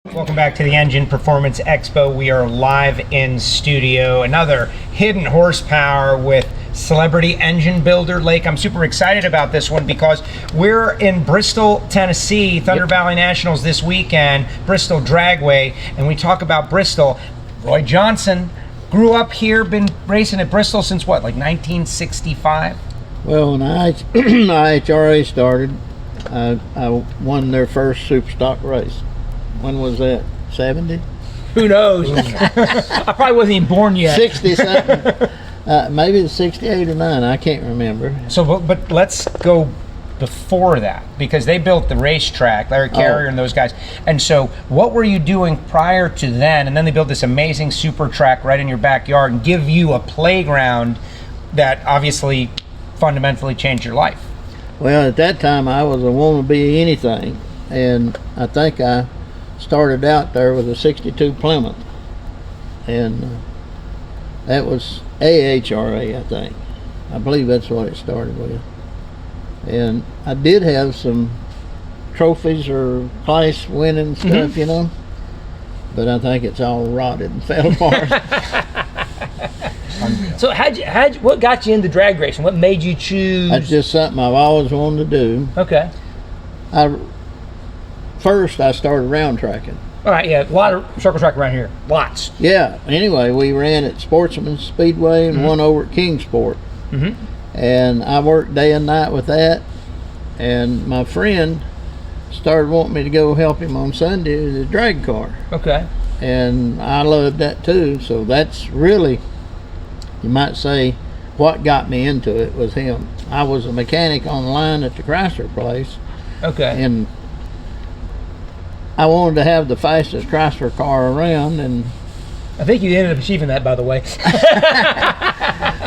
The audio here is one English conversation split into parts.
Welcome back to the Engine Performance Expo. We are live in studio. Another hidden horsepower with celebrity engine builder Lake. I'm super excited about this one because we're in Bristol, Tennessee, Thunder Valley Nationals this weekend, Bristol Dragway, and we talk about Bristol. Roy Johnson grew up here, been racing at Bristol since what, like 1965? Well, when NHRA started, I won their first super stock race. When was that? 70? Who knows? I probably wasn't even born yet. 60 something. Maybe it's 68 or 9. I can't remember. So, but let's go before that, because they built the racetrack, Larry Carrier and those guys. And so what were you doing prior to then? And then they built this amazing super track right in your backyard and give you a playground that obviously fundamentally changed your life. Well, at that time, I was a wannabe anything. And I think I started out there with a 62 Plymouth. And that was AHRA, I think. I believe that's what it started with. And I did have some trophies or class winning stuff, you know. But I think it's all rotted and fell apart. So what got you into drag racing? What made you choose? That's just something I've always wanted to do. Okay. First, I started round tracking. All right, yeah, a lot of circle track around here. Lots. Yeah, anyway, we ran at Sportsman's Speedway and one over at Kingsport. And I worked day and night with that. And my friend started wanting me to go help him on Sunday with his drag car. Okay. And I loved that too. So that's really, you might say, what got me into it was him. I was a mechanic on the line at the Chrysler place. Okay. And I wanted to have the fastest Chrysler car around, and I think you ended up achieving that, by the way.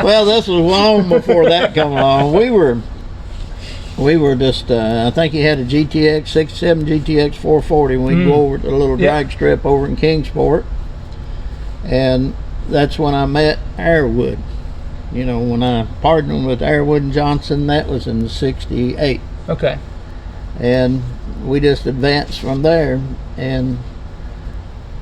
well, this was long before that come along. We were just, I think he had a GTX 67 GTX 440 when we go over to the little drag strip over in Kingsport, and that's when I met Airwood. You know, when I partnered with Airwood and Johnson, that was in '68. Okay. And we just advanced from there, and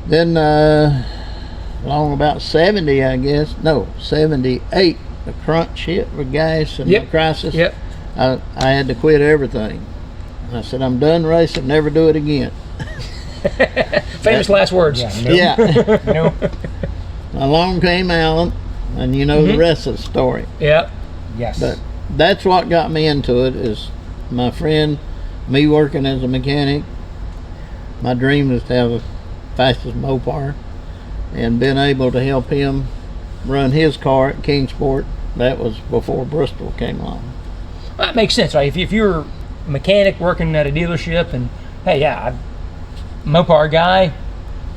then along about 70, I guess, no, 78, the crunch hit with gas and the crisis. I had to quit everything. I said, I'm done racing, never do it again. Famous last words. Yeah. Along came Alan, and you know the rest of the story. Yep. Yes. But that's what got me into it, is my friend, me working as a mechanic. My dream was to have a fastest Mopar, and been able to help him run his car at Kingsport. That was before Bristol came along. Well, that makes sense, right? If you're a mechanic working at a dealership and, hey, Mopar guy,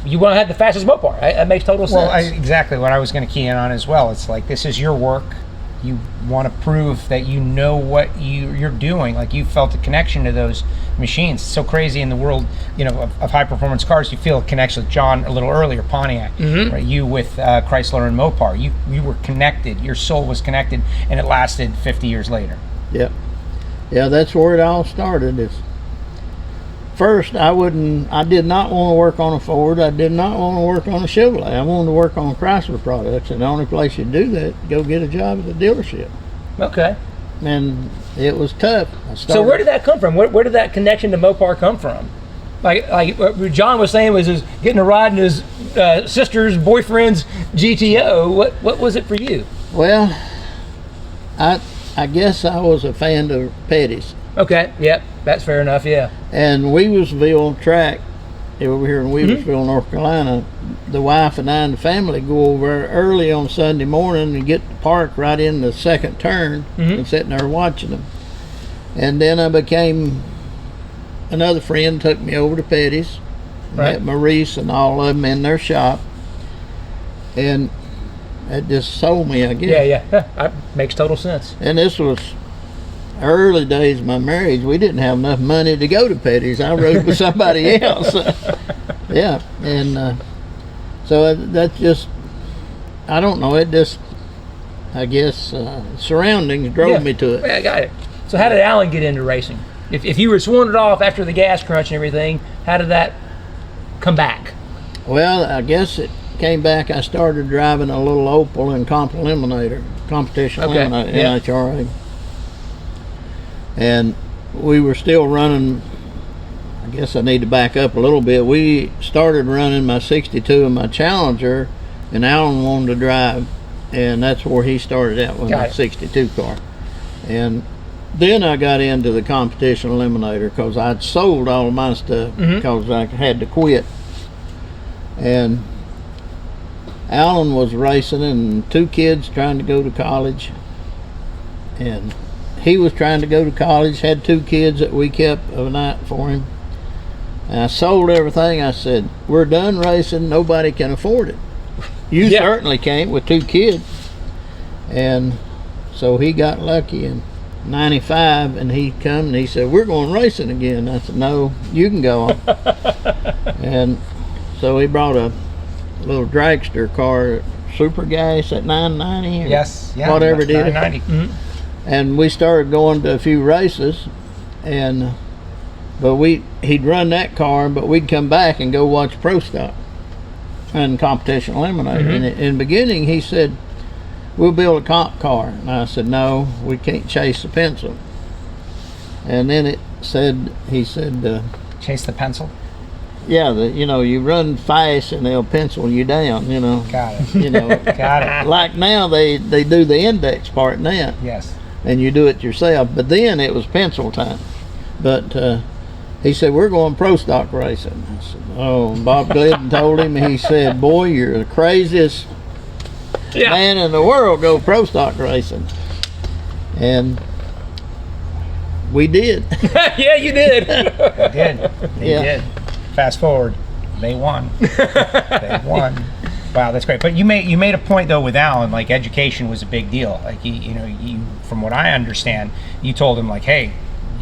you want to have the fastest Mopar. That makes total sense. Well, exactly what I was going to key in on as well. It's like, this is your work. You want to prove that you know what you're doing. Like, you felt a connection to those machines. It's so crazy in the world, you know, of high performance cars. You feel a connection. John a little earlier, Pontiac, right? You with Chrysler and Mopar. You were connected. Your soul was connected, and it lasted 50 years later. Yep. Yeah, that's where it all started. First, I did not want to work on a Ford. I did not want to work on a Chevrolet. I wanted to work on Chrysler products, and the only place you do that, go get a job at the dealership. Okay. And it was tough. So where did that come from? Where did that connection to Mopar come from? Like what John was saying was getting a ride in his sister's boyfriend's GTO. What was it for you? Well, I guess I was a fan of Petty's. Okay, yep, that's fair enough, yeah. And Weaversville track, over here in Weaversville, North Carolina, the wife and I and the family go over early on Sunday morning and get to park right in the second turn and sitting there watching them. And then another friend took me over to Petty's, met Maurice and all of them in their shop, and it just sold me, I guess. Yeah, that makes total sense. And this was early days of my marriage. We didn't have enough money to go to Petty's. I rode with somebody else. Yeah, and so that's just, I don't know, it just, I guess, surroundings drove me to it. Yeah, I got it. So how did Alan get into racing? If you were sworn it off after the gas crunch and everything, how did that come back? Well, I guess it came back. I started driving a little Opel and competition Okay, eliminator, yeah. NHRA. And we were still running. I guess I need to back up a little bit. We started running my 62 and my Challenger, and Alan wanted to drive, and that's where he started out with my 62 car. And then I got into the competition eliminator because I'd sold all of my stuff because I had to quit. And Alan was racing and 2 kids trying to go to college, and he was trying to go to college, had 2 kids that we kept overnight for him. And I sold everything. I said, we're done racing, nobody can afford it. You certainly can't with 2 kids. And so he got lucky in 95, and he come and he said, we're going racing again. I said, no, you can go on. And so he brought a little dragster car, super gas at 990 or whatever it is. 990. And we started going to a few races, and but he'd run that car, but we'd come back and go watch Pro Stock and competition eliminator. And in the beginning he said, we'll build a comp car, and I said, no, we can't chase the pencil. And then he said Chase the pencil. Yeah, you run fast and they'll pencil you down, Got it. Got it. Like now they do the index part now. Yes. And you do it yourself. But then it was pencil time. But he said, we're going Pro Stock racing. I said, oh, and Bob Glidden told him, he said, boy, you're the craziest man in the world, go Pro Stock racing. And we did. Yeah, you did. They did. Fast forward, they won. They won. Wow, that's great. But you made a point though with Alan, like education was a big deal. Like you from what I understand, you told him like, hey,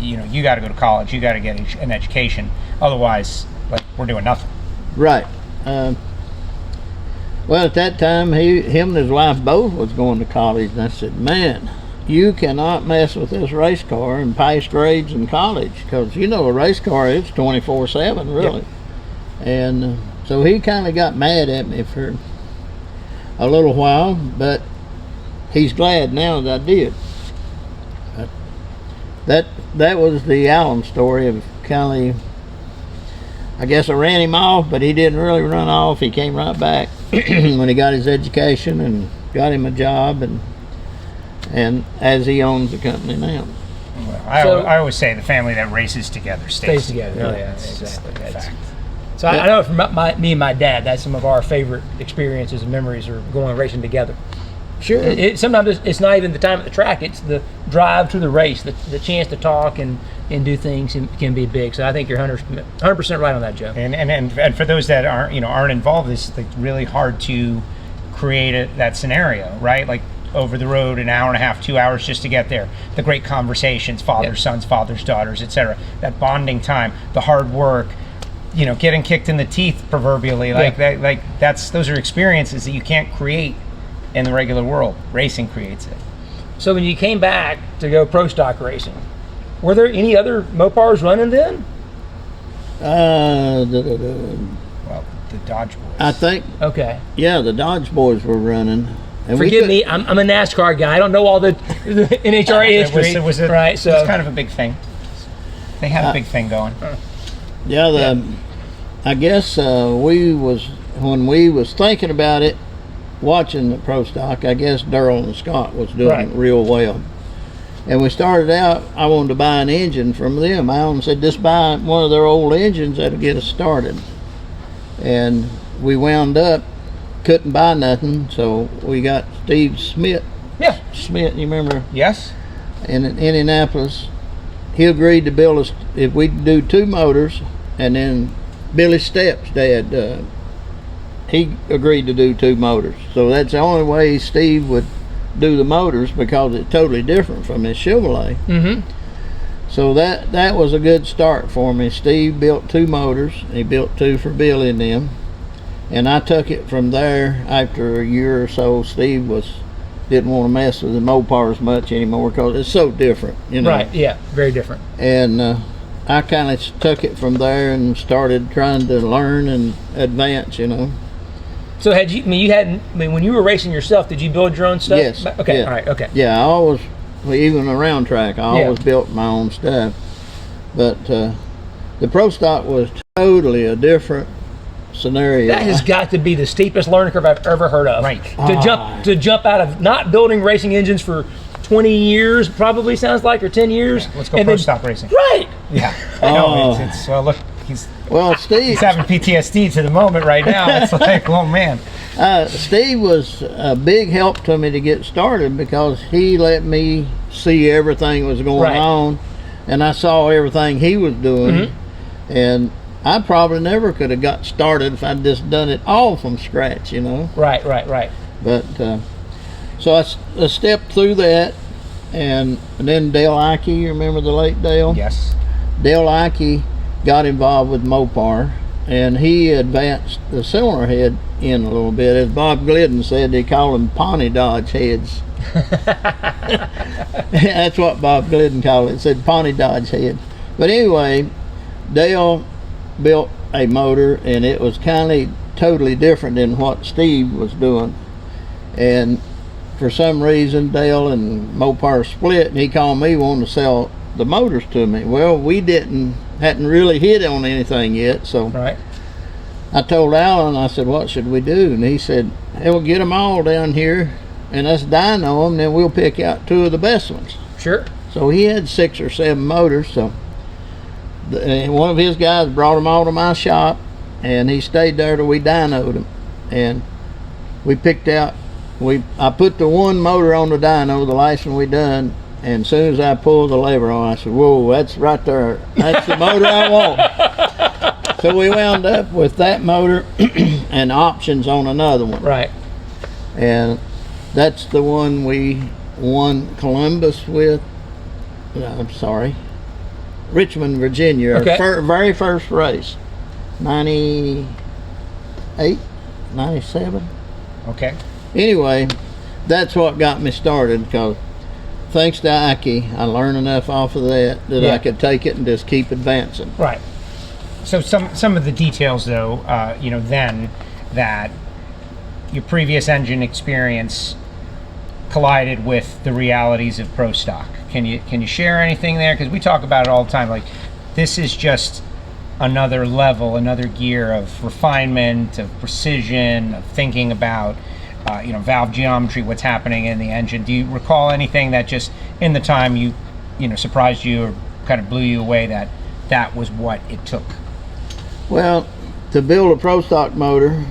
you got to go to college, you got to get an education, otherwise, like we're doing nothing. Right. Well, at that time, him and his wife both was going to college, and I said, man, you cannot mess with this race car and pass grades in college, because a race car is 24/7 really. Yep. And so he kind of got mad at me for a little while, but he's glad now that I did. That was the Allen story of kind of, I guess I ran him off, but he didn't really run off. He came right back when he got his education and got him a job, and as he owns the company now. Well, I always say the family that races together stays together. Yeah, exactly. That's fact. So I know from me and my dad, that's some of our favorite experiences and memories are going racing together. Sure. Sometimes it's not even the time at the track; it's the drive to the race, the chance to talk and do things can be big. So I think you're 100% right on that, Joe. And for those that aren't involved, it's like really hard to create that scenario, right? Like over the road, an hour and a half, 2 hours just to get there. The great conversations, fathers, sons, fathers, daughters, etc. That bonding time, the hard work, getting kicked in the teeth proverbially, those are experiences that you can't create in the regular world. Racing creates it. So when you came back to go Pro Stock racing, were there any other Mopars running then? Well, the Dodge boys. I think. Okay. Yeah, the Dodge boys were running. And forgive me, I'm a NASCAR guy. I don't know all the NHRA history. It was kind of a big thing. They had a big thing going. Yeah, I guess when we was thinking about it, watching the Pro Stock, I guess Darrell and Scott was doing real well. And we started out, I wanted to buy an engine from them. Alan said, just buy one of their old engines, that'll get us started. And we wound up, couldn't buy nothing, so we got Steve Smith. Yeah. Smith, you remember? Yes. In Indianapolis. He agreed to build us, if we'd do 2 motors, and then Billy Stepp's dad, he agreed to do 2 motors. So that's the only way Steve would do the motors, because it's totally different from his Chevrolet. Mm-hmm. So that was a good start for me. Steve built 2 motors. He built 2 for Billy and them. And I took it from there. After a year or so, Steve didn't want to mess with the Mopars much anymore, because it's so different, Right, yeah, very different. And I kind of took it from there and started trying to learn and advance, you know. So had you? I mean, when you were racing yourself, did you build your own stuff? Yes. Okay. Yeah. All right. Okay. Yeah, I always, even around track, I Yeah. always built my own stuff. But the Pro Stock was totally a different scenario. That has got to be the steepest learning curve I've ever heard of. Right. To jump out of not building racing engines for 20 years, probably sounds like, or 10 years. Yeah, let's go and Pro then- Stock racing. Right. Yeah. I know. Oh. It's well, look, Well, Steve, he's having PTSD to the moment right now. It's like, oh man. Steve was a big help to me to get started because he let me see everything was going Right. on, and I saw everything he was doing, and I probably never could have got started if I'd just done it all from scratch, you know. Right. But so I stepped through that, and then Dale Ike, you remember the late Dale? Yes. Dale Ike got involved with Mopar, and he advanced the cylinder head in a little bit. As Bob Glidden said, they call them Pawnee Dodge heads. That's what Bob Glidden called it. It said Pawnee Dodge head. But anyway, Dale built a motor, and it was kind of totally different than what Steve was doing. And for some reason, Dale and Mopar split, and he called me wanting to sell the motors to me. Well, we hadn't really hit on anything yet, so Right. I told Alan, I said, what should we do? And he said, hey, we'll get them all down here and let's dyno them, then we'll pick out 2 of the best ones. Sure. So he had 6 or 7 motors, so one of his guys brought them all to my shop, and he stayed there till we dynoed them. And we picked out, I put the one motor on the dyno, the last one we done, and as soon as I pulled the lever on, I said, whoa, that's right there. That's the motor I want. So we wound up with that motor and options on another one. Right. And that's the one we won Columbus with. I'm sorry, Richmond, Virginia. Okay. Our very first race, 98, 97. Okay. Anyway, that's what got me started, because thanks to Ike, I learned enough off of that Yeah. I could take it and just keep advancing. Right. So some of the details, though, then that your previous engine experience collided with the realities of Pro Stock. Can you share anything there? Because we talk about it all the time. Like, this is just another level, another gear of refinement, of precision, of thinking about valve geometry, what's happening in the engine. Do you recall anything that just in the time surprised you or kind of blew you away that was what it took? Well, to build a Pro Stock motor,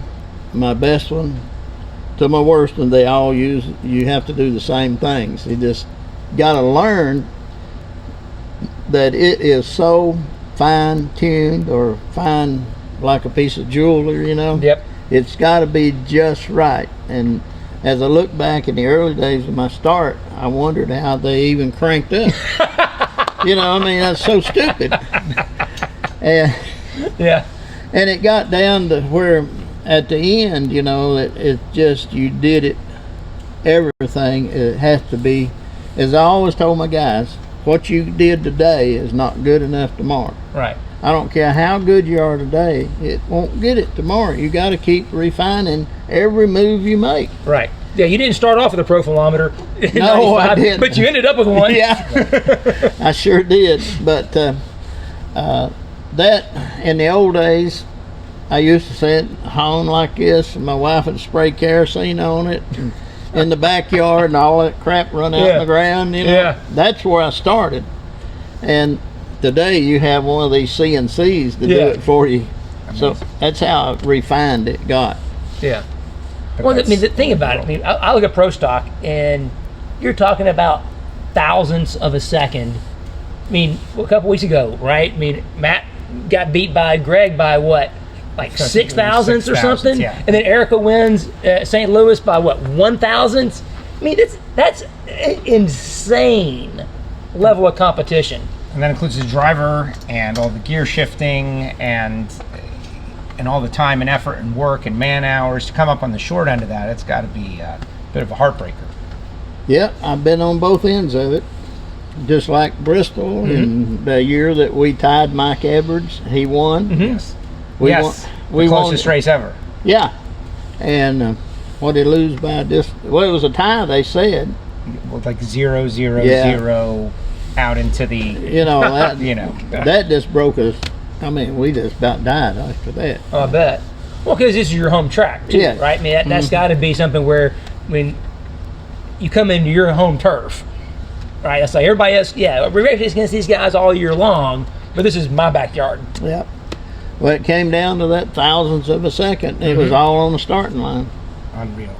my best one to my worst one, you have to do the same things. You just got to learn that it is so fine-tuned, or fine like a piece of jewelry, Yep. It's got to be just right. And as I look back in the early days of my start, I wondered how they even cranked up. That's so stupid. And Yeah. and it got down to where at the end, it just, you did it, everything, it has to be, as I always told my guys, what you did today is not good enough tomorrow. Right. I don't care how good you are today, it won't get it tomorrow. You got to keep refining every move you make. Right. Yeah, you didn't start off with a profilometer. in No, 95, I didn't. But you ended up with one. Yeah, I sure did. But that, in the old days, I used to sit home like this, and my wife would spray kerosene on it in the backyard, and all that crap run out Yeah. in the ground. Yeah. That's where I started. And today you have one of these CNCs to do Yeah. it for you. So that's how refined it got. Yeah. Well, I mean, the thing about it, I look at Pro Stock, and you're talking about thousandths of a second. I mean, a couple weeks ago, right? I mean, Matt got beat by Greg by what? Like 6 thousandths or something? Yeah. And then Erica wins St. Louis by what? 1 thousandths? I mean, that's insane level of competition. And that includes the driver and all the gear shifting and all the time and effort and work and man hours to come up on the short end of that. It's got to be a bit of a heartbreaker. Yeah, I've been on both ends of it. just like Bristol, in the year that we tied Mike Edwards, he won. Yes. We Yes. won. We the closest won. race ever. Yeah, and what did he lose by? Just well, it was a tie. They said. With like 0-0-0 Yeah. out into the. You know that. You know. That just broke us. I mean, we just about died after that. Oh, I bet. Well, because this is your home track, too, Yeah. right? I mean, that's got to be something where when you come into your home turf, right? That's like everybody else. Yeah, we race against these guys all year long, but this is my backyard. Yep. Well, it came down to that thousandths of a second. It was all on the starting line. Unreal.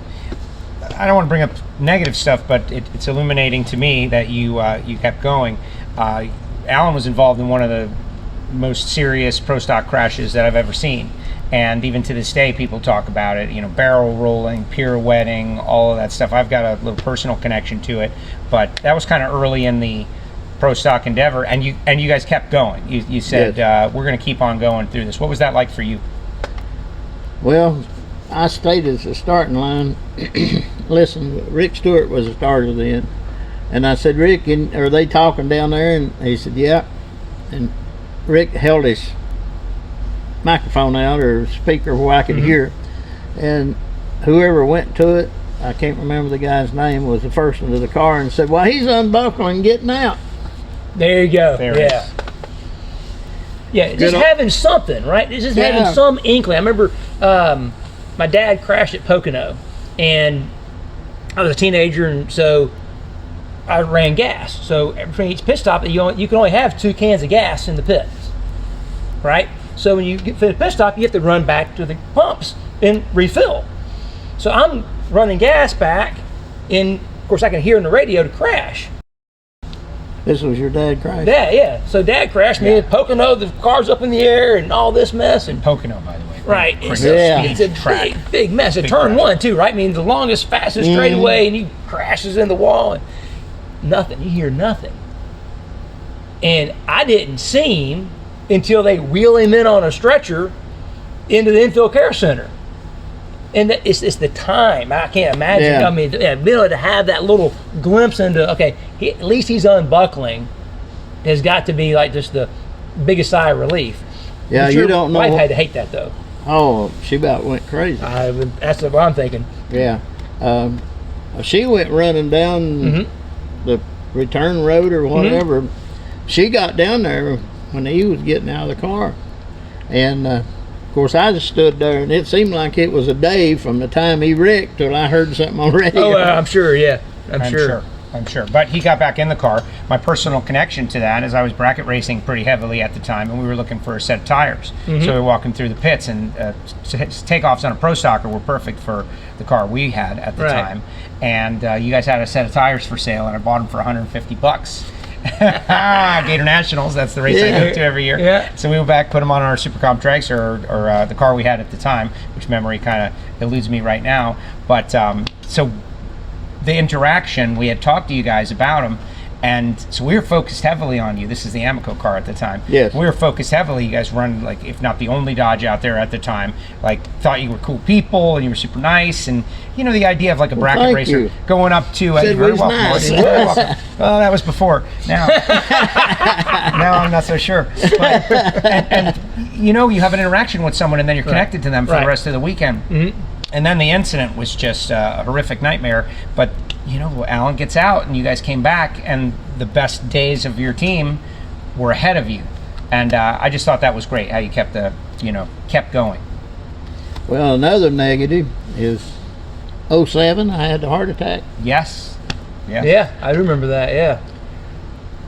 I don't want to bring up negative stuff, but it's illuminating to me that you kept going. Alan was involved in one of the most serious pro stock crashes that I've ever seen, and even to this day, people talk about it. You know, barrel rolling, pirouetting, all of that stuff. I've got a little personal connection to it, but that was kind of early in the pro stock endeavor, and you guys kept going. You said we're going to keep on going through this. What was that like for you? Well, I stayed at the starting line. Listen, Rick Stewart was the starter then. And I said, Rick, are they talking down there? And he said, yeah. And Rick held his microphone out or speaker where I could hear. And whoever went to it, I can't remember the guy's name, was the first into the car and said, well, he's unbuckling, getting out. There you go. There it is. Yeah, just having something, right? Just having some inkling. I remember my dad crashed at Pocono, and I was a teenager, and so I ran gas. So between each pit stop, you can only have 2 cans of gas in the pits, right? So when you get to the pit stop, you have to run back to the pumps and refill. So I'm running gas back, and of course I can hear on the radio to crash. This was your dad crashing? Yeah. So Dad crashed me at Pocono. The car's up in the air and all this mess. And Pocono, by the way. right, Crazy. it's a track. big mess. At turn 1 too, right? I mean, the longest, fastest straightaway, and he crashes in the wall, and nothing. You hear nothing. And I didn't see him until they wheel him in on a stretcher into the infield care center. And it's the time. I can't imagine. Yeah. I mean, being able to have that little glimpse into, okay, at least he's unbuckling has got to be like just the biggest sigh of relief. Yeah, But you your don't know. wife had to hate that, though. Oh, she about went crazy. That's what I'm thinking. Yeah. She went running down the return road or whatever. She got down there when he was getting out of the car. And, of course, I just stood there, and it seemed like it was a day from the time he wrecked till I heard something on the radio. Oh, I'm sure, yeah. I'm sure. But he got back in the car. My personal connection to that is I was bracket racing pretty heavily at the time, and we were looking for a set of tires. So we were walking through the pits, and takeoffs on a Pro Stocker were perfect for the car we had at the time. And you guys had a set of tires for sale, and I bought them for $150. Gator Nationals, that's the race I go to every year. Yeah. So we went back, put them on our Super Comp Drags, or the car we had at the time, which memory kind of eludes me right now. But so the interaction, we had talked to you guys about them, and so we were focused heavily on you. This is the Amico car at the time. Yes. We were focused heavily. You guys run, like, if not the only Dodge out there at the time, like, thought you were cool people and you were super nice, and you know the idea of like a bracket thank racer you. going up to Said you're very we was welcome, nice. Morty. You're very welcome. Well, that was before. Now now I'm not so sure. But, and you know, you have an interaction with someone and then you're connected to them for the rest of the weekend. And then the incident was just a horrific nightmare. But you know, Alan gets out and you guys came back, and the best days of your team were ahead of you. And I just thought that was great how you kept kept going. Well, another negative is 07, I had the heart attack. Yes. Yeah. Yeah, I remember that, yeah.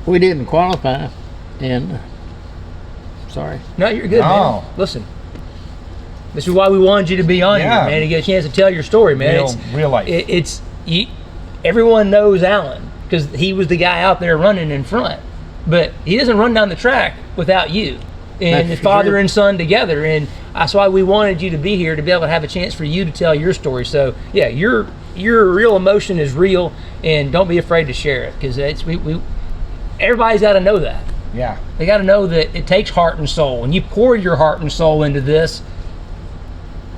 We didn't qualify, and sorry. No, you're good, man. Listen, this is why we wanted you to be on here, man, to get a chance to tell your story, man. Real life. Everyone knows Alan because he was the guy out there running in front, but he doesn't run down the track without you and his father and son together, and that's why we wanted you to be here, to be able to have a chance for you to tell your story. So yeah, your real emotion is real, and don't be afraid to share it, because everybody's got to know that. Yeah. They got to know that it takes heart and soul. When you pour your heart and soul into this,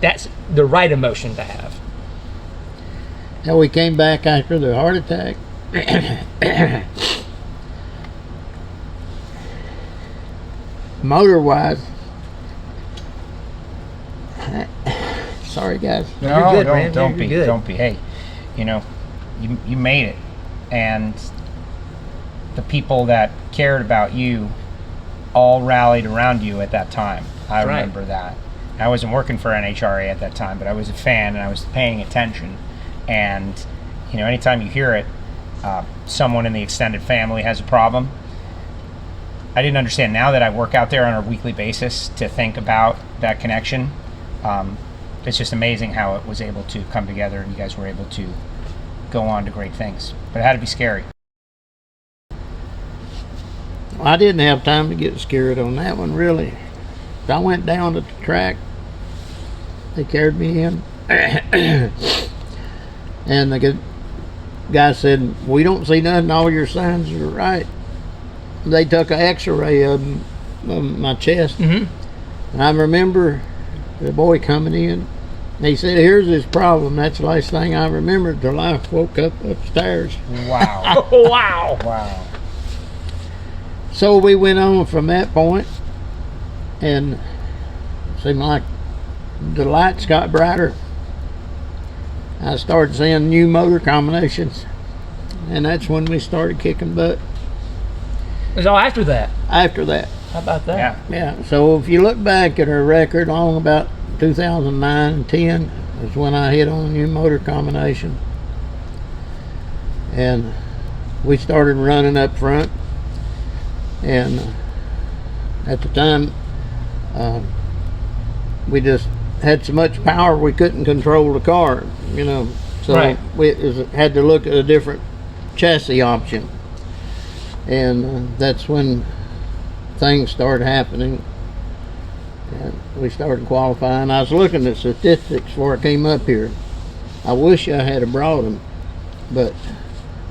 that's the right emotion to have. Now we came back after the heart attack. motor wise, sorry guys. No, You're good, man. don't You're be, good. don't be. Hey, you know, you made it, and the people that cared about you all rallied around you at that time. I Right. remember that. I wasn't working for NHRA at that time, but I was a fan and I was paying attention. And you know, anytime you hear it, someone in the extended family has a problem. I didn't understand. Now that I work out there on a weekly basis to think about that connection, it's just amazing how it was able to come together and you guys were able to go on to great things. But it had to be scary. I didn't have time to get scared on that one, really. I went down to the track. They carried me in. And the guy said, "We don't see nothing. All your signs are right." They took an x-ray of my chest. Mm-hmm. And I remember the boy coming in. And he said, "Here's his problem." That's the last thing I remembered till I woke up upstairs. Wow. Wow. Wow. So we went on from that point, and it seemed like the lights got brighter. I started seeing new motor combinations, and that's when we started kicking butt. It was all after that. After that, How about that? Yeah. yeah. So if you look back at our record, along about 2009 and 10 is when I hit on a new motor combination, and we started running up front. And at the time, we just had so much power we couldn't control the car, you know. So Right. we had to look at a different chassis option. And that's when things started happening. And we started qualifying. I was looking at statistics before I came up here. I wish I had brought them, but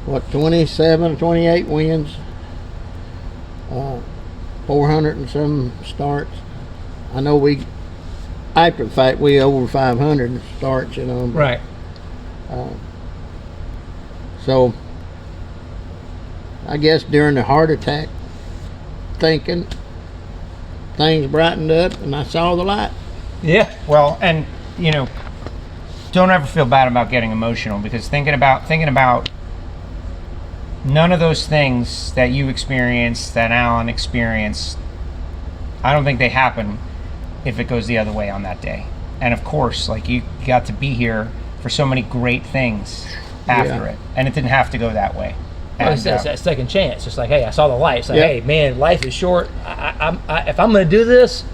what, 27, 28 wins, 400 and some starts. I know we, after the fact, we over 500 starts, you know. Right. So I guess during the heart attack thinking, things brightened up and I saw the light. Yeah. Well, and you know, don't ever feel bad about getting emotional, because thinking about none of those things that you experienced, that Alan experienced, I don't think they happen if it goes the other way on that day. And of course, like, you got to be here for so many great things after Yeah. it, and it didn't have to go that way. Well, And, it's that second chance. It's like, hey, I saw the light. It's like, Yeah. hey, man, life is short. If I'm going to do this,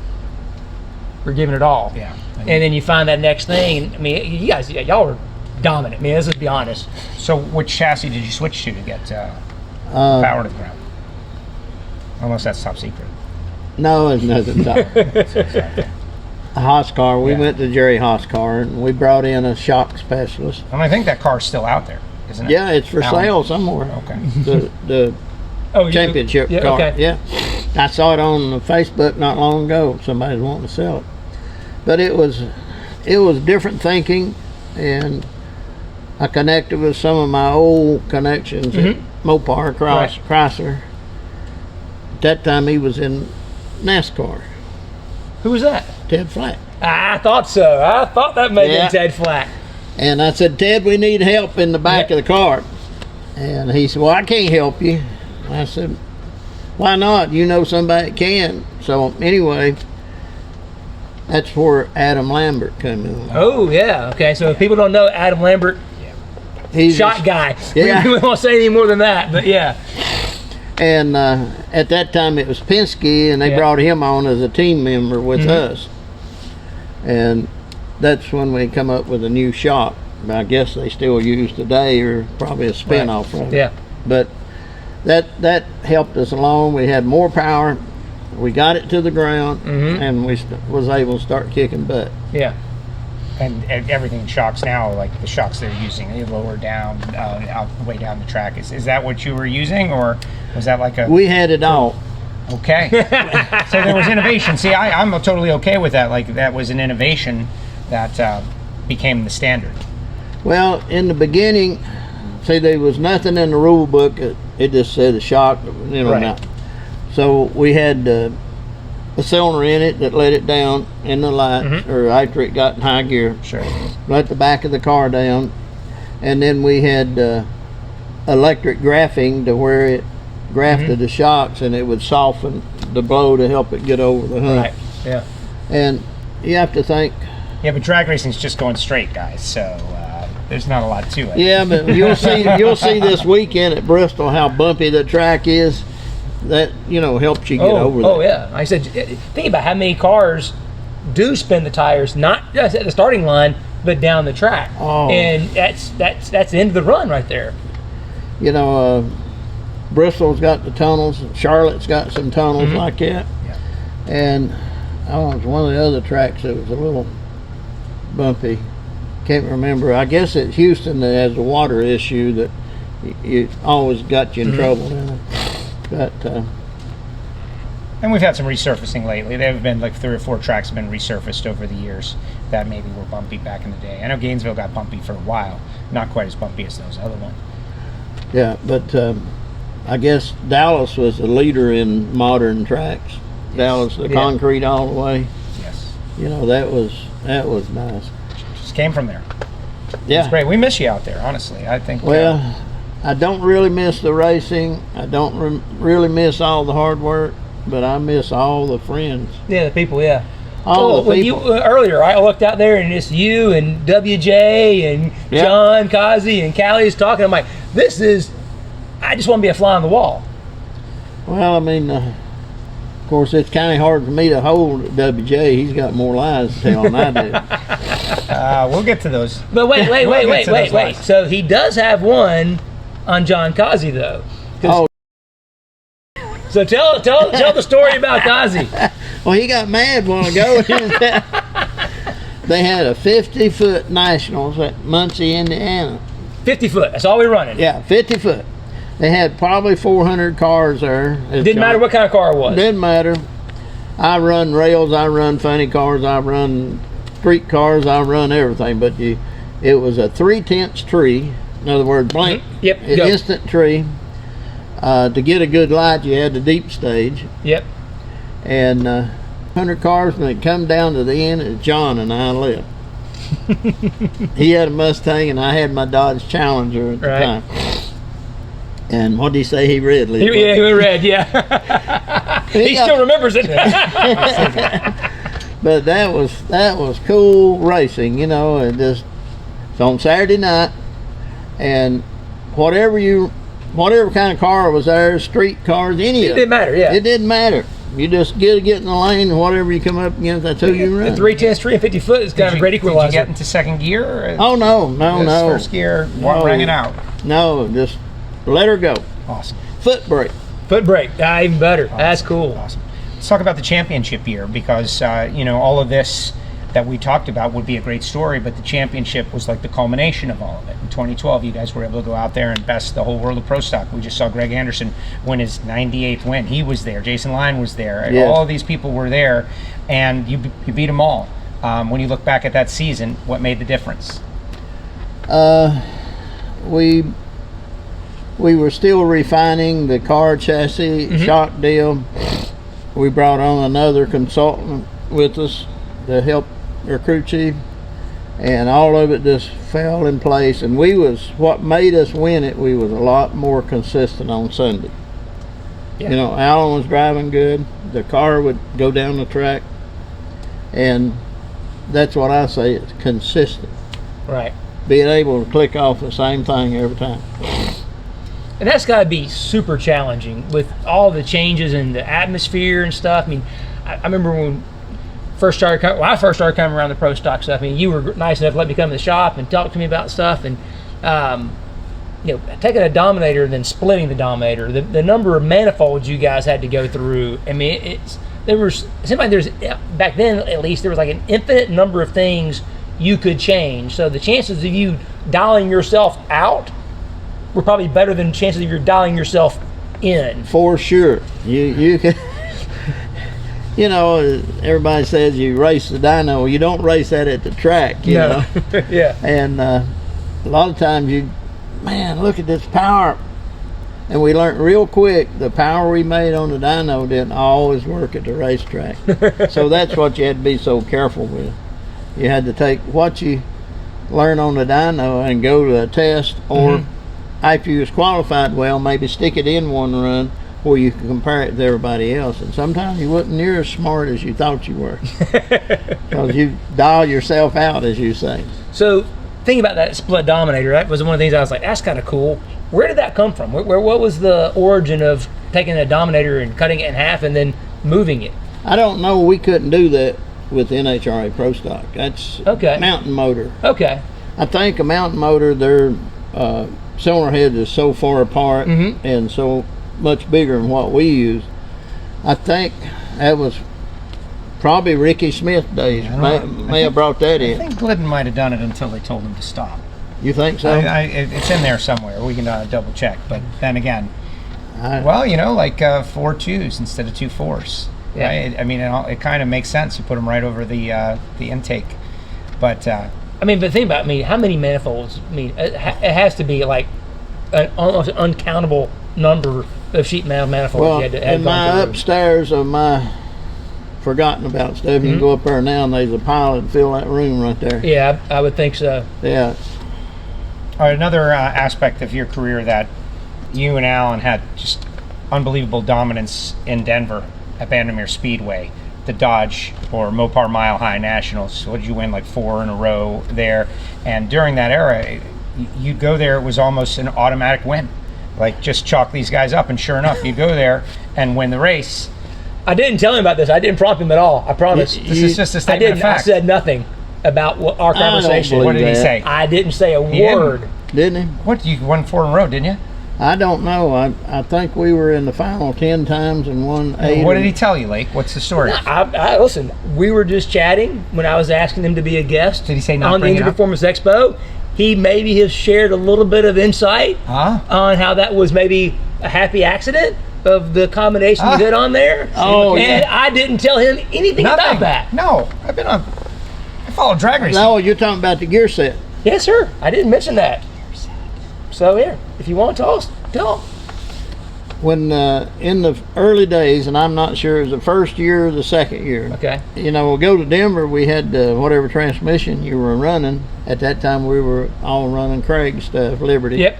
we're giving it all. Yeah. And then you find that next thing. I mean, you guys, y'all were dominant. I mean, let's be honest. So which chassis did you switch to get power to the ground? Unless that's top secret. No, it's nothing. A Haas car. We Yeah. went to Jerry Haas car and we brought in a shock specialist. And I think that car's still out there, isn't it? Yeah, it's for Alan? sale somewhere. Okay. The Oh, you- championship yeah, car. okay. Yeah, I saw it on Facebook not long ago. Somebody's wanting to sell it, but it was different thinking, and I connected with some of my old connections at Mopar Chrysler. At that time, he was in NASCAR. Who was that? Ted Flack. I thought so. I thought that may Yeah. have been Ted Flack. And I said, "Ted, we need help in the back of the car." And he said, "Well, I can't help you." I said, "Why not? You know somebody that can." So anyway, that's where Adam Lambert came in. Oh, yeah. Okay, so if people don't know, Adam Lambert, He's shot guy. Yeah. We won't say any more than that, but yeah. And at that time it was Penske, and they Yeah. brought him on as a team member with us. And that's when we come up with a new shock. I guess they still use today, or probably a spin-off from it. Yeah. But that helped us along. We had more power. We got it to the ground, and we was able to start kicking butt. Yeah. And everything shocks now, like the shocks they're using, they lower down, out way down the track. Is that what you were using, or was that like a... We had it all. Okay. So there was innovation. See, I'm totally okay with that. Like, that was an innovation that became the standard. Well, in the beginning, see, there was nothing in the rule book. It just said a shock, you know. Right. Now. So we had a cylinder in it that let it down in the lights, or after it got in high gear. Sure. Let the back of the car down, and then we had electric graphing to where it grafted the shocks, and it would soften the blow to help it get over the hump. Right. Yeah. And you have to think. Yeah, but drag racing's just going straight, guys. So there's not a lot to it. Yeah, but you'll see this weekend at Bristol how bumpy the track is. That helps you get over that. Oh yeah. I said, think about how many cars do spin the tires not just at the starting line, but down the track. Oh. And that's the end of the run right there. Bristol's got the tunnels. Charlotte's got some tunnels like that. Yeah. And it was one of the other tracks that was a little bumpy. Can't remember. I guess it's Houston that has a water issue that it always got you in trouble. But and we've had some resurfacing lately. There have been like 3 or 4 tracks have been resurfaced over the years that maybe were bumpy back in the day. I know Gainesville got bumpy for a while, not quite as bumpy as those other ones. Yeah, but I guess Dallas was the leader in modern tracks. Yes. Dallas, the concrete all the way. Yes. That was nice. Just came from there. Yeah. It's great. We miss you out there, honestly. I think. Well, I don't really miss the racing. I don't really miss all the hard work, but I miss all the friends. Yeah, the people. Yeah. All the people. Earlier, I looked out there and it's you and WJ and John Kazi and Callie's talking. I'm like, I just want to be a fly on the wall. Well, I mean, of course, it's kind of hard for me to hold WJ. He's got more lies to tell than I do. We'll get to those. But wait. So he does have one on John Kazi, though. Oh. So tell the story about Kazi. Well, he got mad a while ago. They had a 50-foot nationals at Muncie, Indiana. 50 foot. That's all we're running. Yeah, 50 foot. They had probably 400 cars there. Didn't matter what kind of car it was. Didn't matter. I run rails. I run funny cars. I run street cars. I run everything. But it was a 3/10 tree. In other words, blank. Yep. Instant tree. To get a good light, you had the deep stage. Yep. And 100 cars, when it come down to the end, it's John and I left. He had a Mustang, and I had my Dodge Challenger at the time. And what did he say? He read, Lee? He read, yeah. He still remembers it. But that was cool racing, and just it's on Saturday night, and whatever kind of car was there, street cars, any of it. It didn't matter, yeah. It didn't matter. You just get in the lane, and whatever you come up against, that's who you run. The 3/10 tree and 50 foot is kind of a great equalizer. Did you get into second gear? Or Oh, no. First gear, rang it out. No, just let her go. Awesome. Foot brake. Foot brake, even better. Awesome. That's cool. Awesome. Let's talk about the championship year, because all of this that we talked about would be a great story, but the championship was like the culmination of all of it. In 2012, you guys were able to go out there and best the whole world of Pro Stock. We just saw Greg Anderson win his 98th win. He was there. Jason Lyon was there. Yeah. All of these people were there, and you beat them all. When you look back at that season, what made the difference? We were still refining the car chassis shock deal. We brought on another consultant with us to help our crew chief, and all of it just fell in place. And what made us win it, we was a lot more consistent on Sunday. Yeah. Alan was driving good. The car would go down the track, and that's what I say, it's consistent. Right. Being able to click off the same thing every time. And that's got to be super challenging with all the changes in the atmosphere and stuff. I mean, I remember when I first started coming around the Pro Stock stuff. I mean, you were nice enough to let me come to the shop and talk to me about stuff. And taking a Dominator and then splitting the Dominator, the number of manifolds you guys had to go through. I mean, it seemed like back then at least there was like an infinite number of things you could change. So the chances of you dialing yourself out were probably better than chances of you dialing yourself in. For sure. You can. Everybody says you race the dyno. You don't race that at the track, you know. Yeah. And a lot of times look at this power. And we learned real quick the power we made on the dyno didn't always work at the racetrack. So that's what you had to be so careful with. You had to take what you learn on the dyno and go to a test, or after you was qualified well, maybe stick it in one run where you can compare it to everybody else. And sometimes you wasn't near as smart as you thought you were, because you dial yourself out, as you say. So thinking about that split dominator, that was one of the things I was like, that's kind of cool. Where did that come from? What was the origin of taking a dominator and cutting it in half and then moving it? I don't know. We couldn't do that with NHRA Pro Stock. That's mountain motor. Okay. I think a mountain motor, their cylinder heads is so far apart and so much bigger than what we use. I think that was probably Ricky Smith days. May have brought that in. I think Glidden might have done it until they told him to stop. You think so? It's in there somewhere. We can double check. But then again, well, you know, like 4 2s instead of 2 4s. Yeah. Right? I mean, it kind of makes sense. You put them right over the intake. But I mean, but think about, how many manifolds? I mean, it has to be like an almost uncountable number of sheet metal manifolds well, you had to have in my through. upstairs of my forgotten about stuff, you can go up there now and there's a pile and fill that room right there. Yeah, I would think so. Yeah. All right, another aspect of your career that you and Alan had just unbelievable dominance in Denver at Bandimere Speedway, the Dodge or Mopar Mile High Nationals. What did you win, like 4 in a row there? And during that era, you'd go there, it was almost an automatic win. Like, just chalk these guys up, and sure enough, you'd go there and win the race. I didn't tell him about this. I didn't prompt him at all. I promise. This is just a statement of fact. I said nothing about our conversation. What did he say? I didn't say a word. Didn't he? What, you won 4 in a row, didn't you? I don't know. I think we were in the final 10 times and won 8. What did he tell you, Lake? What's the story? Listen, we were just chatting when I was asking him to be a guest. Did he say not on the bring it Engine up? Performance Expo? He maybe has shared a little bit of insight on how that was maybe a happy accident of the combination you did on there. Oh, and I didn't tell him anything about that. No, I follow drag racing. No, you're talking about the gear set. Yes, sir. I didn't mention that. So here, if you want to tell him. When in the early days, and I'm not sure it was the first year or the second year. Okay. You know, we'll go to Denver. We had whatever transmission you were running. At that time, we were all running Craig stuff, Liberty. Yep.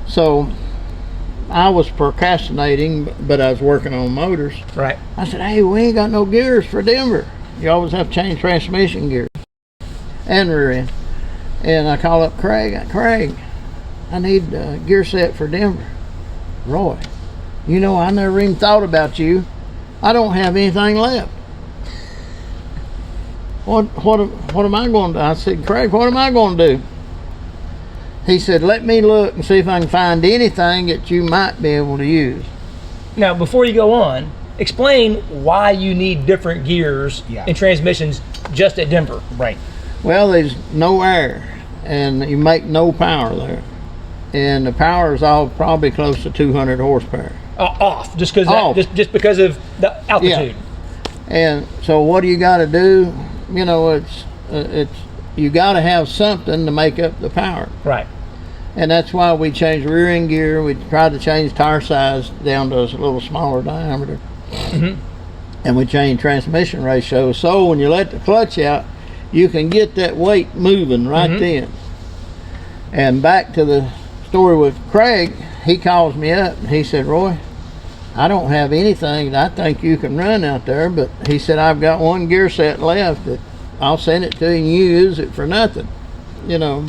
So I was procrastinating, but I was working on motors. Right. I said, hey, we ain't got no gears for Denver. You always have to change transmission gears and rear end. And I call up Craig. Craig, I need a gear set for Denver. Roy, you know, I never even thought about you. I don't have anything left. What am I going to do? I said, Craig, what am I going to do? He said, let me look and see if I can find anything that you might be able to use. Now, before you go on, explain why you need different gears and transmissions just at Denver. Right. Well, there's no air, and you make no power there. And the power is all probably close to 200 horsepower. Off, just because because of the altitude. Yeah. And so what do you got to do? You know, it's you got to have something to make up the power. Right. And that's why we changed rear end gear. We tried to change tire size down to a little smaller diameter. And we changed transmission ratio. So when you let the clutch out, you can get that weight moving right then. And back to the story with Craig, he calls me up and he said, Roy, I don't have anything that I think you can run out there, but he said, I've got one gear set left that I'll send it to you and you use it for nothing, you know.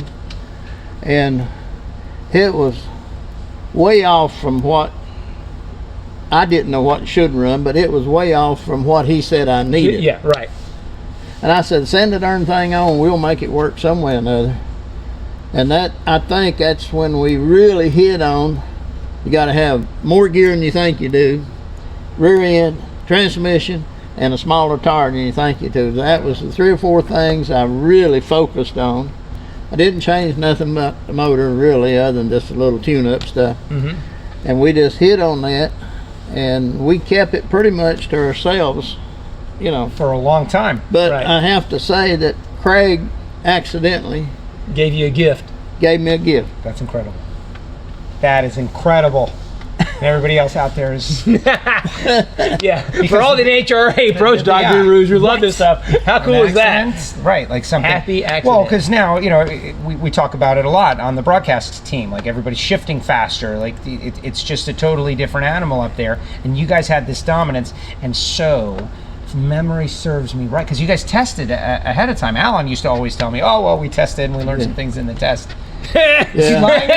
And it was way off from what I didn't know what should run, but it was way off from what he said I needed. Yeah, right. And I said, send the darn thing on, we'll make it work some way or another. And that, I think that's when we really hit on, you got to have more gear than you think you do, rear end, transmission, and a smaller tire than you think you do. That was the 3 or 4 things I really focused on. I didn't change nothing about the motor really, other than just a little tune-up stuff. And we just hit on that, and we kept it pretty much to ourselves, you know. For a long time. But I have to say that Craig accidentally gave you a gift. Gave me a gift. That's incredible. That is incredible. And everybody else out there is Yeah, for all the NHRA Pro Stock gurus who love this stuff, how cool is that? Right, like something Happy accident. Well, because now we talk about it a lot on the broadcast team. Like everybody's shifting faster. Like it's just a totally different animal up there. And you guys had this dominance, and so if memory serves me right, because you guys tested ahead of time. Alan used to always tell me, "Oh well, we tested and we learned some things in the test." Is he lying to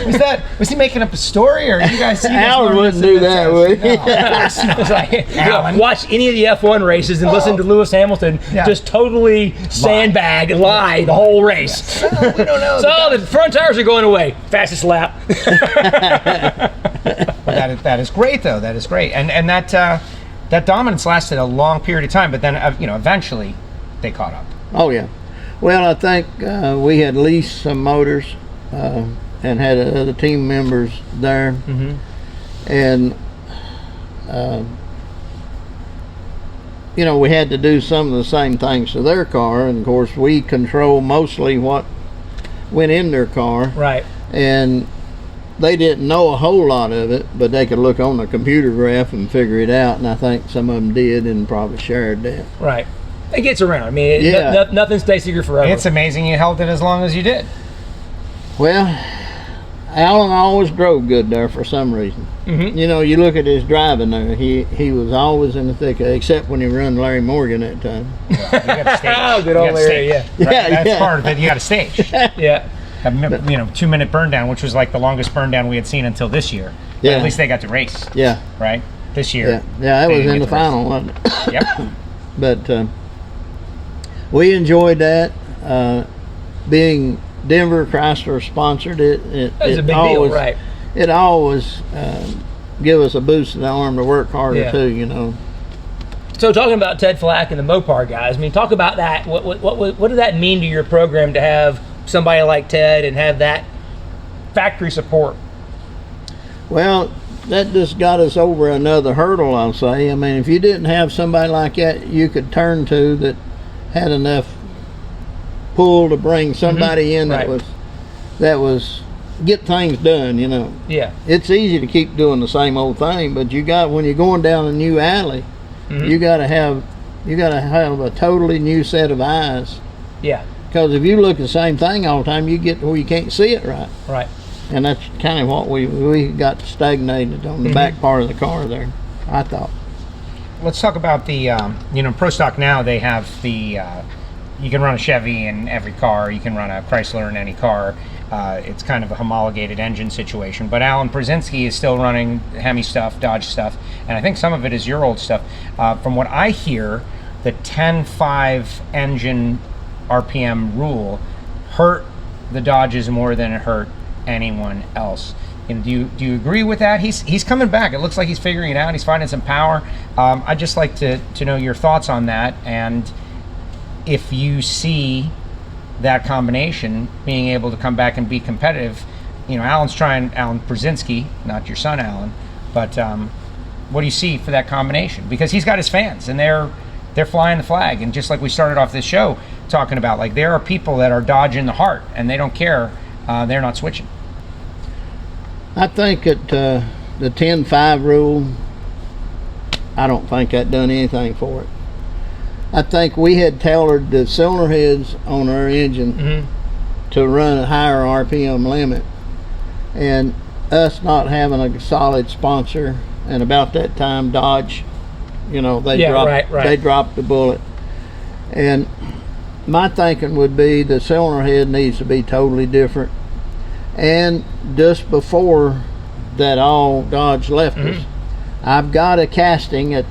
me? Was he making up a story, or you guys? Alan wouldn't do that, would he? It's like, Alan. Watch any of the F1 races and listen to Lewis Hamilton just totally sandbag, lie the whole race. No, we don't know. So the front tires are going away. Fastest lap. That is great, though. That is great, and that dominance lasted a long period of time, but then eventually they caught up. Oh yeah. Well, I think we had leased some motors and had other team members there, and we had to do some of the same things to their car, and of course we control mostly what went in their car, Right. and they didn't know a whole lot of it, but they could look on the computer graph and figure it out, and I think some of them did and probably shared that. Right. It gets around. I mean, nothing stays secret forever. It's amazing you held it as long as you did. Well, Alan always drove good there for some reason. You look at his driving there, he was always in the thick of it, except when he run Larry Morgan that time. You got to stage. Oh, good old Larry, yeah. Right? That's part of it. You got to stage. Yeah. 2-minute burn down, which was like the longest burn down we had seen until this year. But Yeah. at least they got to race. Yeah. Right? This year. Yeah, that they was didn't in get the to race. final, wasn't it? Yep. But we enjoyed that. Being Denver Chrysler sponsored it. That's a big deal, right? It always give us a boost in the arm to work harder too. So talking about Ted Flack and the Mopar guys, I mean, talk about that. What does that mean to your program to have somebody like Ted and have that factory support? Well, that just got us over another hurdle, I'll say. I mean, if you didn't have somebody like that you could turn to that had enough pull to bring somebody in that was get things done, Yeah. It's easy to keep doing the same old thing, but when you're going down a new alley, you gotta have a totally new set of eyes. Yeah. Because if you look at the same thing all the time, you get where you can't see it right. Right. And that's kind of what we got stagnated on the back part of the car there, I thought. Let's talk about the Pro Stock now. They have the you can run a Chevy in every car, you can run a Chrysler in any car. It's kind of a homologated engine situation, but Alan Brzezinski is still running Hemi stuff, Dodge stuff, and I think some of it is your old stuff. From what I hear, the 10.5 engine RPM rule hurt the Dodges more than it hurt anyone else. And do you agree with that? He's coming back. It looks like he's figuring it out. He's finding some power. I'd just like to know your thoughts on that, and if you see that combination being able to come back and be competitive. Alan Brzezinski, not your son Alan, but what do you see for that combination? Because he's got his fans and they're flying the flag, and just like we started off this show talking about, like, there are people that are Dodge in the heart and they don't care. They're not switching. I think that the 10.5 rule, I don't think that done anything for it. I think we had tailored the cylinder heads on our engine to run a higher RPM limit, and us not having a solid sponsor, and about that time Dodge, they dropped the bullet. And my thinking would be the cylinder head needs to be totally different. And just before that all Dodge left us, I've got a casting at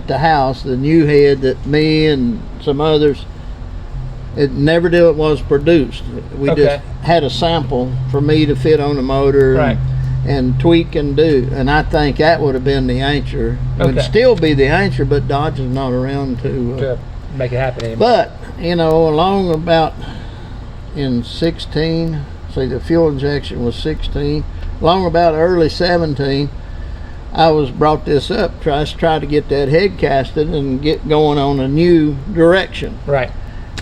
the house, the new head that me and some others, it never did it was produced. We just had a sample for me to fit on the motor and tweak and do. And I think that would have been the answer. It would still be the answer, but Dodge is not around to make it happen anymore. But, along about in 16, see, the fuel injection was 16, along about early 17, I was brought this up, try to get that head casted and get going on a new direction. Right.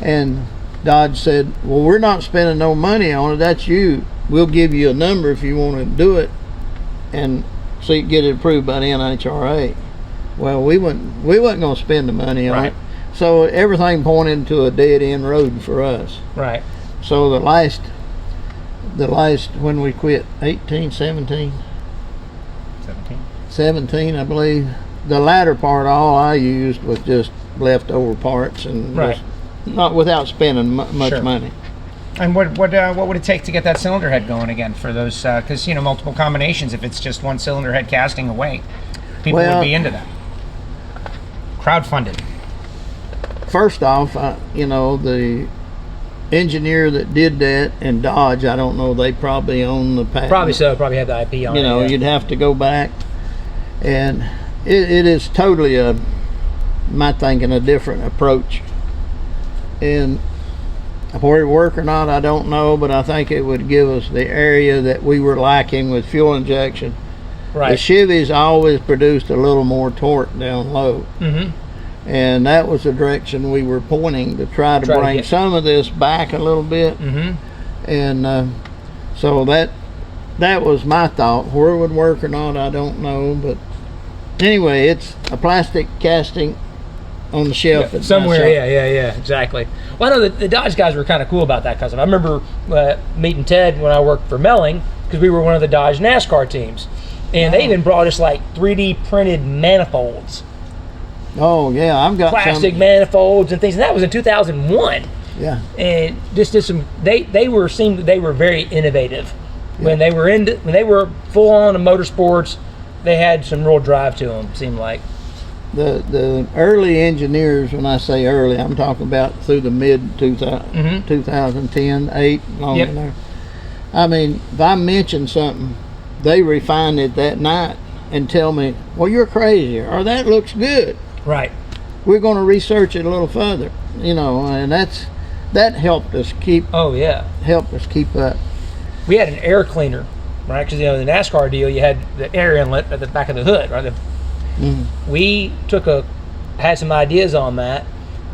And Dodge said, well, we're not spending no money on it, that's you. we'll give you a number if you want to do it and see get it approved by the NHRA. Well, we wasn't going to spend the money on it. So everything pointed to a dead end road for us. Right. So the last when we quit, 17, I believe. The latter part, all I used was just leftover parts and Right. just not without spending much Sure. money. And what would it take to get that cylinder head going again for those? Because multiple combinations. If it's just one cylinder head casting away, people would be into that. Crowdfunded. First off, the engineer that did that in Dodge, I don't know, they probably own the patent. Probably so. Probably have the IP on it. Yeah. You'd have to go back, and it is totally my thinking, a different approach. And where it work or not, I don't know, but I think it would give us the area that we were lacking with fuel injection. Right. The Chevys always produced a little more torque down low. Mm-hmm. And that was the direction we were pointing to try to bring some of this back a little bit. Mm-hmm. And so that was my thought. Where it would work or not, I don't know. But anyway, it's a plastic casting on the shelf. Somewhere, yeah, exactly. Well, I know the Dodge guys were kind of cool about that, because I remember meeting Ted when I worked for Melling, because we were one of the Dodge NASCAR teams. And they even brought us like 3D printed manifolds. Oh yeah, I've got plastic manifolds and things, and that was in 2001. Yeah. And just did some. They were very innovative when they were full on in motorsports. They had some real drive to them. Seemed like the early engineers. When I say early, I'm talking about through the mid 2010, 8, long in there. I mean, if I mention something, they refine it that night and tell me, "Well, you're crazy," or "That looks good." Right. We're going to research it a little further, and that helped us keep. Oh yeah. Helped us keep up. We had an air cleaner, right? Because the NASCAR deal, you had the air inlet at the back of the hood, right? We had some ideas on that.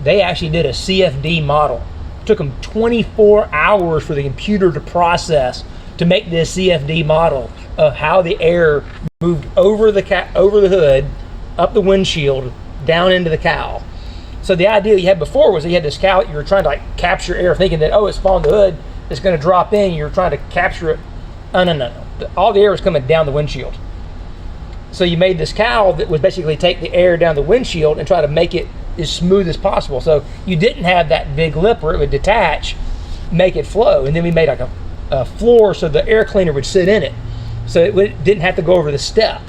They actually did a CFD model. It took them 24 hours for the computer to process to make this CFD model of how the air moved over the hood, up the windshield, down into the cowl. So the idea you had before was that you had this cowl, you were trying to capture air, thinking that, it's falling the hood, it's going to drop in, you're trying to capture it. No. All the air was coming down the windshield. So you made this cowl that would basically take the air down the windshield and try to make it as smooth as possible. So you didn't have that big lip where it would detach, make it flow. And then we made like a floor so the air cleaner would sit in it. So it didn't have to go over the step.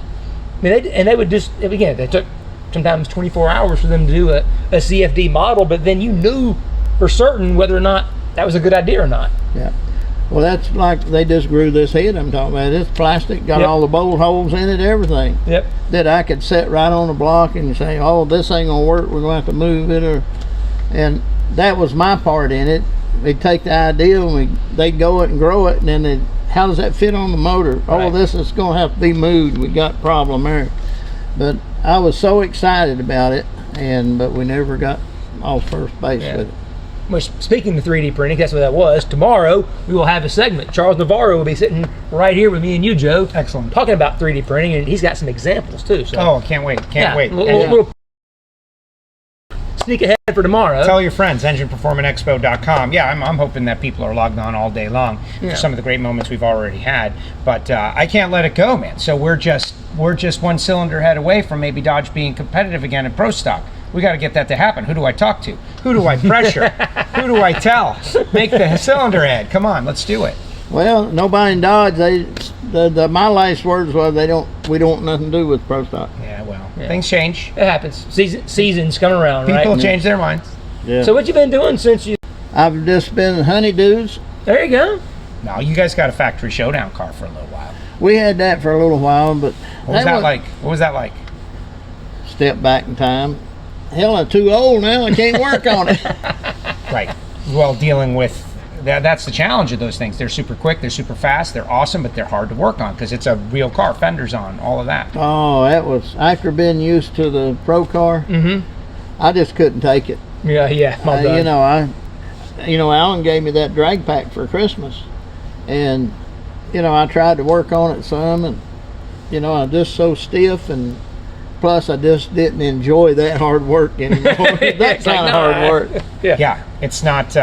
I mean, they took sometimes 24 hours for them to do a CFD model, but then you knew for certain whether or not that was a good idea or not. Yeah. Well, that's like they just grew this head I'm talking about. It's plastic, got all the bolt holes in it, everything. Yep. That I could set right on the block and say, this ain't gonna work, we're gonna have to move it, and that was my part in it. They'd take the idea and they'd go it and grow it, and then how does that fit on the motor? Right. This is going to have to be moved. We got a problem there. But I was so excited about it, but we never got off first base with it. Well, speaking of 3D printing, that's what that was. Tomorrow we will have a segment. Charles Navarro will be sitting right here with me and you, Joe. Excellent. Talking about 3D printing, and he's got some examples too. So. Oh, can't wait! Can't wait. Little sneak ahead for tomorrow. Tell your friends, engineperformanceexpo.com. Yeah, I'm hoping that people are logged on all day long for some of the great moments we've already had. But I can't let it go, man. So we're just one cylinder head away from maybe Dodge being competitive again in Pro Stock. We got to get that to happen. Who do I talk to? Who do I pressure? Who do I tell? Make the cylinder head. Come on, let's do it. Well, nobody in Dodge. My last words was we don't want nothing to do with Pro Stock. Yeah, well, things change. It happens. Seasons come around, People right? People change their minds. Yeah. So what you been doing since you? I've just been honeydews. There you go. No, you guys got a factory showdown car for a little while. We had that for a little while, but what was that like? What was that like? Step back in time. Hell, I'm too old now. I can't work on it. Right. Well, dealing with that's the challenge of those things. They're super quick, they're super fast, they're awesome, but they're hard to work on because it's a real car, fenders on, all of that. Oh, that was after being used to the Pro car. I just couldn't take it. Yeah. Alan gave me that drag pack for Christmas, and you know, I tried to work on it some, and you know, I'm just so stiff, and plus I just didn't enjoy that hard work anymore. That kind of hard work. Yeah, it's not,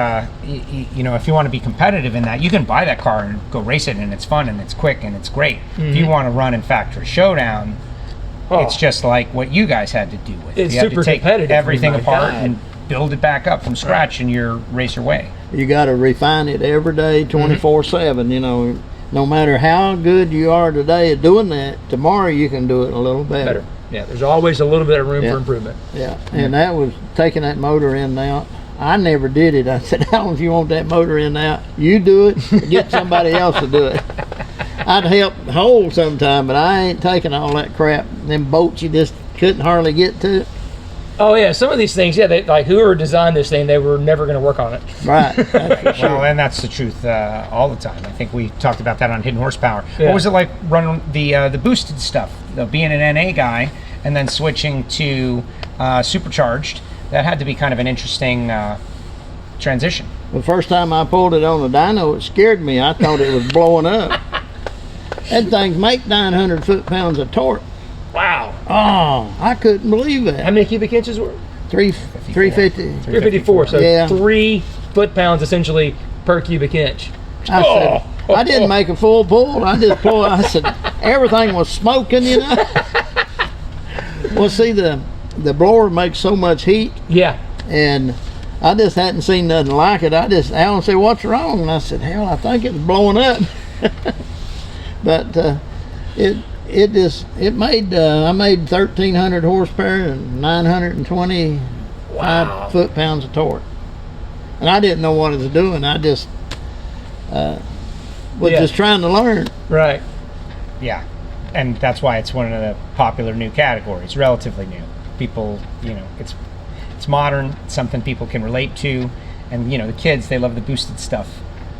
you know, if you want to be competitive in that, you can buy that car and go race it, and it's fun, and it's quick, and it's great. If you want to run in factory showdown, it's just like what you guys had to deal with. It's you had super to take competitive. everything My apart God. and build it back up from scratch in your racer way. You got to refine it every day, 24/7. You know, no matter how good you are today at doing that, tomorrow you can do it a little better. Yeah, there's always a little bit of room for improvement. Yeah, and that was taking that motor in and out. I never did it. I said, Alan, if you want that motor in and out, you do it, or get somebody else to do it. I'd help hold sometime, but I ain't taking all that crap. Them bolts you just couldn't hardly get to. Oh yeah, some of these things, they, like whoever designed this thing, they were never going to work on it. Right. That's for sure. Well, and that's the truth all the time. I think we talked about that on Hidden Horsepower. Yeah. What was it like running the boosted stuff? Being an NA guy and then switching to supercharged, that had to be kind of an interesting transition. The first time I pulled it on the dyno, it scared me. I thought it was blowing up. That things make 900 foot-pounds of torque. Wow. Oh, I couldn't believe How that. many cubic inches were? 350. 354. So Yeah. 3 foot-pounds essentially per cubic inch. I said, I didn't make a full pull. I just pulled. I said, everything was smoking, you know. Well, see, the blower makes so much heat, Yeah. and I just hadn't seen nothing like it. Alan said, what's wrong? And I said, hell, I think it's blowing up. But it made I made 1,300 horsepower and 925 foot-pounds of torque, and I didn't know what it was doing. I just was just trying to learn. Right. Yeah, and that's why it's one of the popular new categories, relatively new. People, you know, it's modern, it's something people can relate to, and you know, the kids, they love the boosted stuff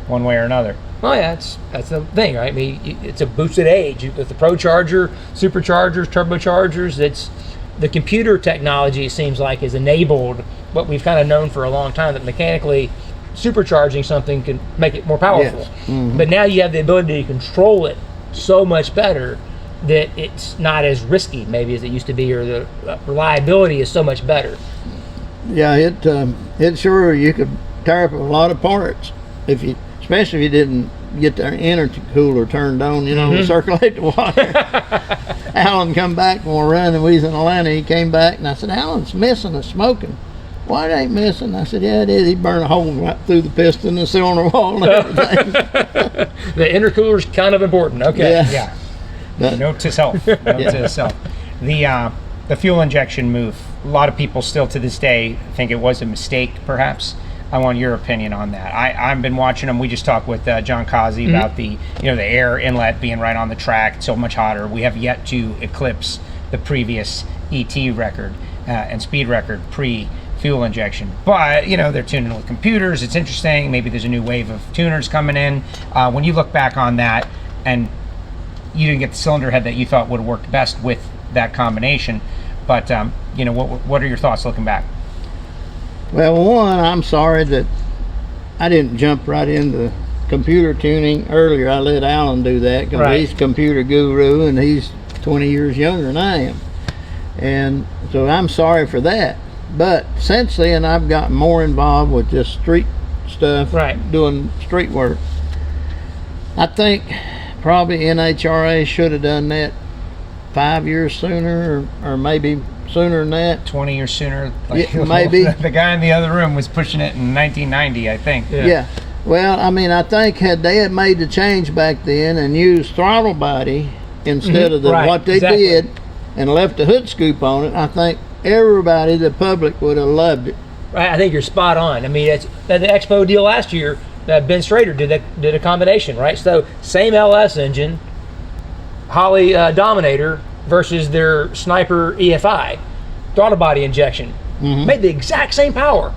one way or another. Oh yeah, that's the thing, right? I mean, it's a boosted age with the Pro Charger, superchargers, turbochargers. It's the computer technology. It seems like has enabled what we've kind of known for a long time, that mechanically supercharging something can make it more powerful. Yes. Mm-hmm. But now you have the ability to control it so much better that it's not as risky maybe as it used to be, or the reliability is so much better. Yeah, it sure, you could tear up a lot of parts especially if you didn't get the intercooler turned on, you know, to circulate the water. Alan come back when we're running. We was in Atlanta. He came back, and I said, Alan's missing the smoking. Why it ain't missing? I said, yeah, it is. He burned a hole right through the piston, the cylinder wall, and everything. The intercooler's kind of important. Okay. Yeah. Yeah. Note to self. Note to self. The fuel injection move. A lot of people still to this day think it was a mistake, perhaps. I want your opinion on that. I've been watching them. We just talked with John Causey about the air inlet being right on the track, so much hotter. We have yet to eclipse the previous ET record and speed record pre-fuel injection. But they're tuning with computers. It's interesting. Maybe there's a new wave of tuners coming in. When you look back on that, and you didn't get the cylinder head that you thought would have worked best with that combination, but what are your thoughts looking back? Well, one, I'm sorry that I didn't jump right into computer tuning earlier. I let Alan do that because he's a computer guru and he's 20 years younger than I am. And so I'm sorry for that. But since then, I've gotten more involved with just street stuff, doing street work. I think probably NHRA should have done that 5 years sooner, or maybe sooner than that. 20 years sooner. Maybe. The guy in the other room was pushing it in 1990, I think. Yeah. Well, I mean, I think had they had made the change back then and used throttle body instead of what they did and left the hood scoop on it, I think everybody, the public, would have loved it. Right, I think you're spot on. I mean, it's the Expo deal last year. Ben Strader did a combination, right? So same LS engine, Holley Dominator versus their Sniper EFI, throttle body injection, made the exact same power.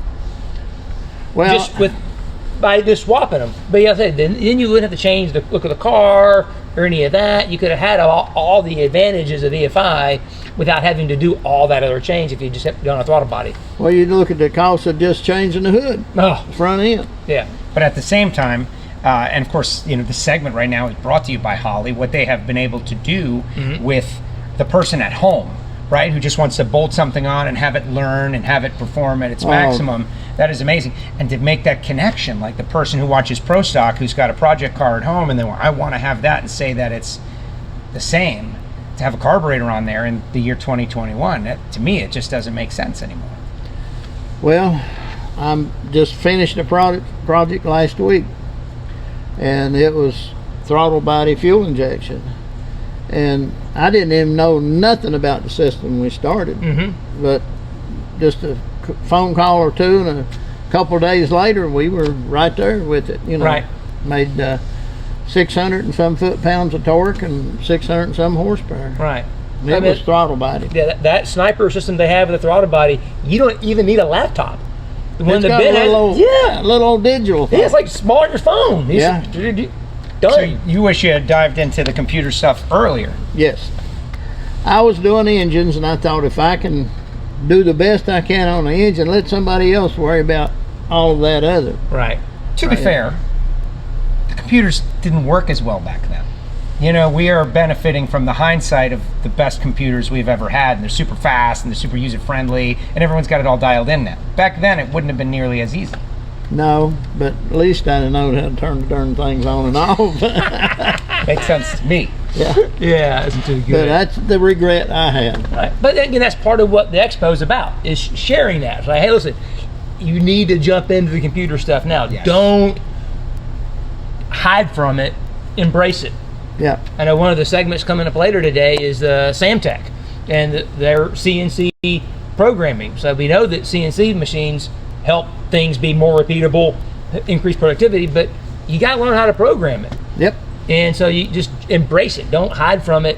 Well, by just swapping them. But yeah, I said then you wouldn't have to change the look of the car or any of that. You could have had all the advantages of EFI without having to do all that other change if you just had done a throttle body. Well, you look at the cost of just changing the hood, front end. Yeah. But at the same time, and of course, the segment right now is brought to you by Holley, what they have been able to do with the person at home, right, who just wants to bolt something on and have it learn and have it perform at its maximum. That is amazing. And to make that connection, like the person who watches Pro Stock, who's got a project car at home, and they I want to have that and say that it's the same, to have a carburetor on there in the year 2021, to me, it just doesn't make sense anymore. Well, I'm just finished a project last week, and it was throttle body fuel injection. And I didn't even know nothing about the system when we started. But just a phone call or two, and a couple of days later, we were right there with it. Right. Made 600 and some foot-pounds of torque and 600 and some horsepower. Right. It was throttle body. Yeah, that sniper system they have with the throttle body, you don't even need a laptop. When It's the got bit a little, little old digital thing. yeah, it's like smaller than your phone. Yeah. Done. So you wish you had dived into the computer stuff earlier. Yes. I was doing engines, and I thought if I can do the best I can on the engine, let somebody else worry about all of that other. Right. To be fair, the computers didn't work as well back then. We are benefiting from the hindsight of the best computers we've ever had, and they're super fast and they're super user-friendly, and everyone's got it all dialed in now. Back then, it wouldn't have been nearly as easy. No, but at least I know how to turn the darn things on and off. Makes sense to me. Yeah. Yeah, isn't too But good. that's the regret I had. Right. But again, that's part of what the Expo is about, is sharing that. It's like, hey, listen, you need to jump into the computer stuff now. Yes. Don't hide from it. Embrace it. Yeah. I know one of the segments coming up later today is Samtec and their CNC programming. So we know that CNC machines help things be more repeatable, increase productivity, but you got to learn how to program it. Yep. And so you just embrace it. Don't hide from it.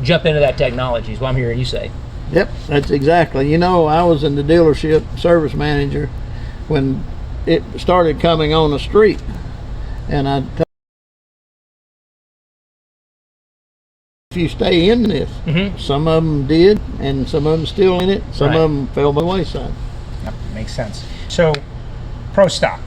Jump into that technology is what I'm hearing you say. Yep, that's exactly. I was in the dealership service manager when it started coming on the street, and I told if you stay in this, some of them did, and some of them still in it. Some of them fell by the wayside. Yep, makes sense. So, Pro Stock,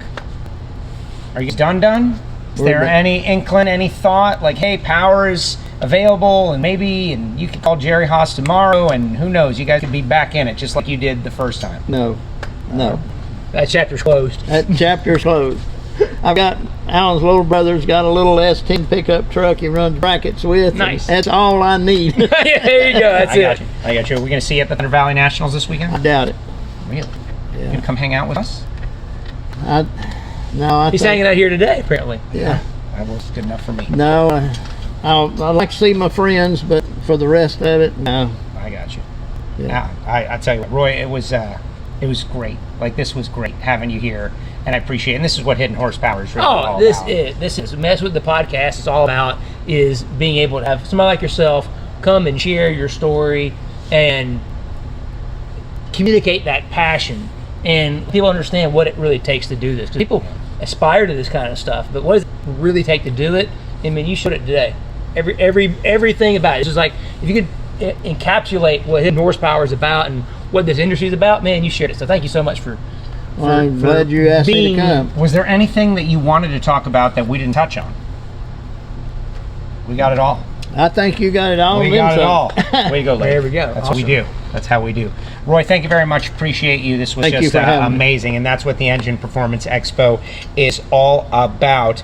are you done? Is there any inkling, any thought, like, hey, power is available, and you could call Jerry Haas tomorrow, and who knows, you guys could be back in it just like you did the first time. No. That chapter's closed. That chapter's closed. I've got Alan's little brother's got a little S10 pickup truck he runs brackets with. Nice. That's all I need. Yeah, there you go. That's it. I got you. Are we going to see you at the Thunder Valley Nationals this weekend? I doubt it. Really? Yeah. You going to come hang out with us? He's hanging out here today, apparently. Yeah. That was good enough for me. No, I like to see my friends, but for the rest of it, no. I got you. Yeah. I tell you what, Roy, it was great. Like, this was great having you here, and I appreciate it. And this is what Hidden Horsepower is really all about. This is Mess With the Podcast is all about, is being able to have somebody like yourself come and share your story and communicate that passion, and people understand what it really takes to do this. Because people aspire to this kind of stuff, but what does it really take to do it? I mean, you showed it today. Everything about it. It's just like, if you could encapsulate what Hidden Horsepower is about and what this industry is about, man, you shared it. So thank you so much for I'm glad you asked me to come. Was there anything that you wanted to talk about that we didn't touch on? We got it all. I think you got it all. We got it all. Way to go, Larry. There we go. That's what we do. That's how we do. Roy, thank you very much. Appreciate you. This was Thank you just for having me. amazing, and that's what the Engine Performance Expo is all about.